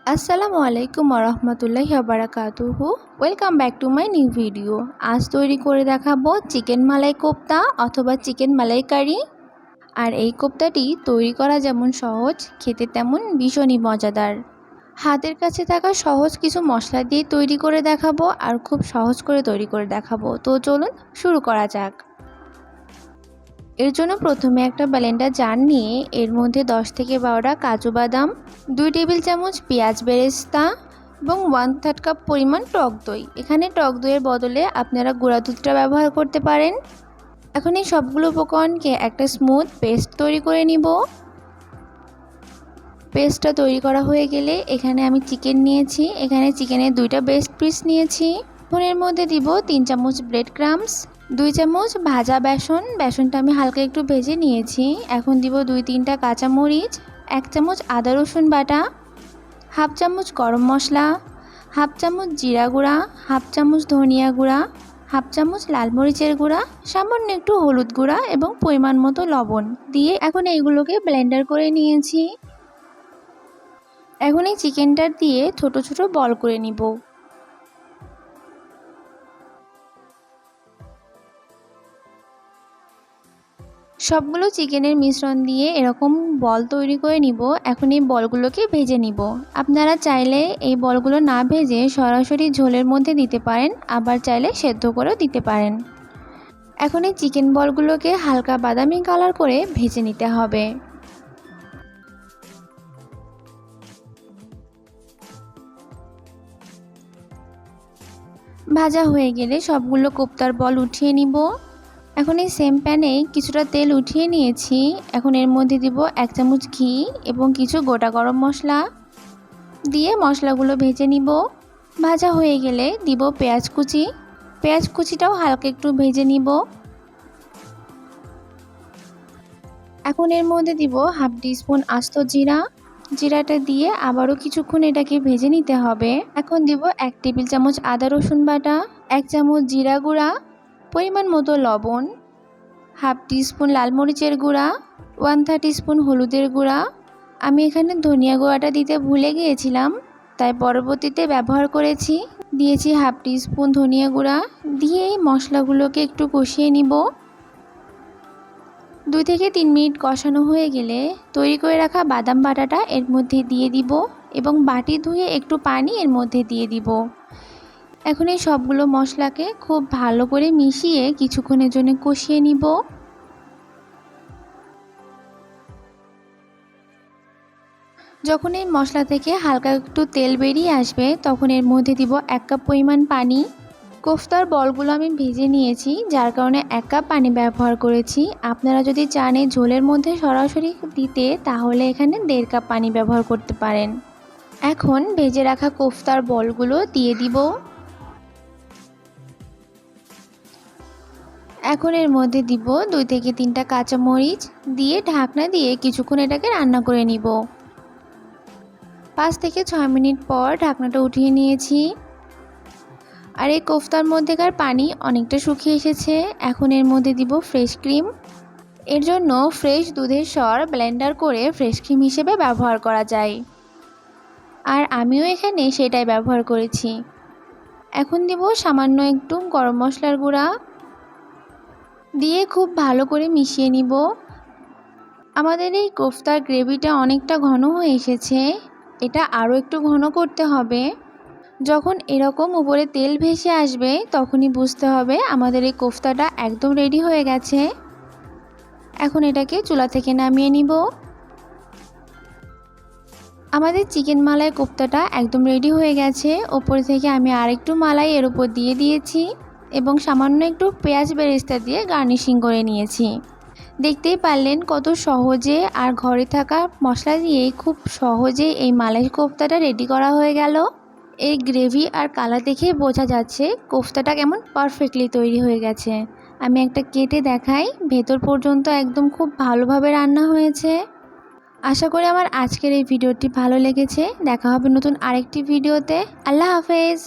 আসসালামু আলাইকুম ওরহমতুল্লাহি ওয়াবারাকাতুহু। Welcome back to my new video. আজ তৈরি করে দেখাবো চিকেন মালাই কোপ্তা অথবা চিকেন মালাইকারি। আর এই কোপ্তাটি তৈরি করা যেমন সহজ, খেতে তেমন ভীষণই মজাদার। হাতের কাছে থাকা সহজ কিছু মশলা দিয়ে তৈরি করে দেখাবো আর খুব সহজ করে তৈরি করে দেখাবো। তো চলুন শুরু করা যাক। এর জন্য প্রথমে একটা ব্লেন্ডার জার নিয়ে এর মধ্যে 10 থেকে 12টা কাজু বাদাম, 2 টেবিল চামচ পেঁয়াজ বেরেস্তা এবং 1/3 কাপ পরিমাণ টক দই। এখানে টক দইয়ের বদলে আপনারা গুঁড়া দুধটা ব্যবহার করতে পারেন। এখন এই সবগুলো উপকরণকে একটা স্মুথ পেস্ট তৈরি করে নিব। পেস্টটা তৈরি করা হয়ে গেলে এখানে আমি চিকেন নিয়েছি। এখানে চিকেনের 2টা ব্রেস্ট পিস নিয়েছি। এখন এর মধ্যে দিব 3 চামচ ব্রেড ক্রাম্বস, 2 চামচ ভাজা বেসনটা আমি হালকা একটু ভেজে নিয়েছি। এখন দিব 2-3টা কাঁচামরিচ, 1 চামচ আদা রসুন বাটা, হাফ চামচ গরম মশলা, হাফ চামচ জিরা গুঁড়া, হাফ চামচ ধনিয়া গুঁড়া, হাফ চামচ লাল মরিচের গুঁড়া, সামান্য একটু হলুদ গুঁড়া এবং পরিমাণ মতো লবণ দিয়ে এখন এইগুলোকে ব্লেন্ডার করে নিয়েছি। এখন এই চিকেনটা দিয়ে ছোট ছোট বল করে নিব। সবগুলো চিকেনের মিশ্রণ দিয়ে এরকম বল তৈরি করে নিব। এখন এই বলগুলোকে ভেজে নিব। আপনারা চাইলে এই বলগুলো না ভেজে সরাসরি ঝোলের মধ্যে দিতে পারেন, আবার চাইলে সেদ্ধ করেও দিতে পারেন। এখন এই চিকেন বলগুলোকে হালকা বাদামি কালার করে ভেজে নিতে হবে। ভাজা হয়ে গেলে সবগুলো কোপ্তার বল উঠিয়ে নিব। এখন এই সেম প্যানে কিছুটা তেল উঠিয়ে নিয়েছি। এখন এর মধ্যে দিব 1 চামচ ঘি এবং কিছু গোটা গরম মশলা দিয়ে মশলাগুলো ভেজে নিব। ভাজা হয়ে গেলে দিব পেঁয়াজ কুচিটাও হালকা একটু ভেজে নিব। এখন এর মধ্যে দিব হাফ টিস্পুন আস্ত জিরাটা দিয়ে আবারও কিছুক্ষণ এটাকে ভেজে নিতে হবে। এখন দিব 1 টেবিল চামচ আদা রসুন বাটা, 1 চামচ জিরা গুঁড়া, পরিমাণ মতো লবণ, হাফ টিস্পুন লাল মরিচের গুঁড়া, 1/3 টিস্পুন হলুদের গুঁড়া। আমি এখানে ধনিয়া গুঁড়াটা দিতে ভুলে গিয়েছিলাম, তাই পরবর্তীতে ব্যবহার করেছি। দিয়েছি হাফ টিস্পুন ধনিয়া গুঁড়া দিয়ে এই মশলাগুলোকে একটু কষিয়ে নিব। 2 থেকে 3 মিনিট কষানো হয়ে গেলে তৈরি করে রাখা বাদাম বাটাটা এর মধ্যে দিয়ে দিব এবং বাটি ধুয়ে একটু পানি এর মধ্যে দিয়ে দিব। এখন এই সবগুলো মশলাকে খুব ভালো করে মিশিয়ে কিছুক্ষণের জন্য কষিয়ে নিব। যখন এই মশলা থেকে হালকা একটু তেল বেরিয়ে আসবে তখন এর মধ্যে দিব 1 কাপ পরিমাণ পানি। কোফতার বলগুলো আমি ভেজে নিয়েছি, যার কারণে 1 কাপ পানি ব্যবহার করেছি। আপনারা যদি চান এই ঝোলের মধ্যে সরাসরি দিতে তাহলে এখানে 1.5 কাপ পানি ব্যবহার করতে পারেন। এখন ভেজে রাখা কোফতার বলগুলো দিয়ে দিব। এখন এর মধ্যে দিব 2 থেকে 3টা কাঁচামরিচ দিয়ে ঢাকনা দিয়ে কিছুক্ষণ এটাকে রান্না করে নিব। 5 থেকে 6 মিনিট পর ঢাকনাটা উঠিয়ে নিয়েছি। আর এই কোফতার মধ্যেকার পানি অনেকটা শুকিয়ে এসেছে। এখন এর মধ্যে দিব ফ্রেশ ক্রিম। এর জন্য ফ্রেশ দুধের সর ব্লেন্ডার করে ফ্রেশ ক্রিম হিসেবে ব্যবহার করা যায়, আর আমিও এখানে সেটাই ব্যবহার করেছি। এখন দিব সামান্য একটু গরম মশলার গুঁড়া দিয়ে খুব ভালো করে মিশিয়ে নিব। আমাদের এই কোফতার গ্রেভিটা অনেকটা ঘন হয়ে এসেছে, এটা আরও একটু ঘন করতে হবে। যখন এরকম উপরে তেল ভেসে আসবে তখনই বুঝতে হবে আমাদের এই কোফতাটা একদম রেডি হয়ে গেছে। এখন এটাকে চুলা থেকে নামিয়ে নিব। আমাদের চিকেন মালাই কোফতাটা একদম রেডি হয়ে গেছে। ওপর থেকে আমি আরেকটু মালাই এর উপর দিয়ে দিয়েছি এবং সামান্য একটু পেঁয়াজ বেরেস্তা দিয়ে গার্নিশিং করে নিয়েছি। দেখতেই পারলেন কত সহজে আর ঘরে থাকা মশলা দিয়েই খুব সহজে এই মালাই কোফতাটা রেডি করা হয়ে গেল। এই গ্রেভি আর কালার দেখে বোঝা যাচ্ছে কোফতাটা কেমন পারফেক্টলি তৈরি হয়ে গেছে। আমি একটা কেটে দেখাই, ভেতর পর্যন্ত একদম খুব ভালোভাবে রান্না হয়েছে। আশা করি আমার আজকের এই ভিডিওটি ভালো লেগেছে। দেখা হবে নতুন আরেকটি ভিডিওতে। আল্লাহ হাফেজ।